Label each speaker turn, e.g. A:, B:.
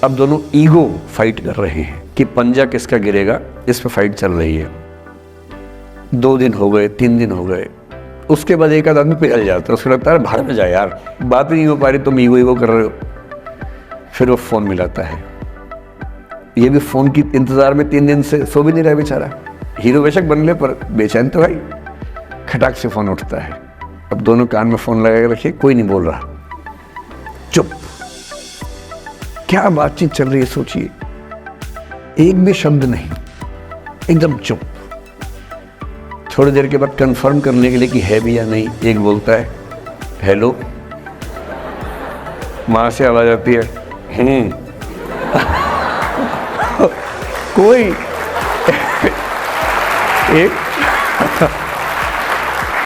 A: अब दोनों ego fight कर रहे हैं कि पंजा किसका गिरेगा, इस पे फाइट चल रही है। 2 दिन हो गए, 3 दिन हो गए, उसके बाद एक आध आदमी पिघल जाता है, उसको लगता है भाड़ में जाए यार, बात ही नहीं हो पा रही, तुम ईगो कर रहे हो। फिर वो फ़ोन मिलाता है, ये भी फ़ोन की इंतज़ार में 3 दिन से सो भी नहीं रहा बेचारा, हीरो बेशक बन ले पर बेचैन तो भाई। खटाक से फ़ोन उठता है, अब दोनों कान में फ़ोन लगा के रखिए, कोई नहीं बोल रहा, चुप। क्या बातचीत चल रही है सोचिए, एक भी शब्द नहीं, एकदम चुप। थोड़ी देर के बाद कंफर्म करने के लिए कि है भी या नहीं, एक बोलता है हेलो, वहाँ से आवाज़ आती है कोई एक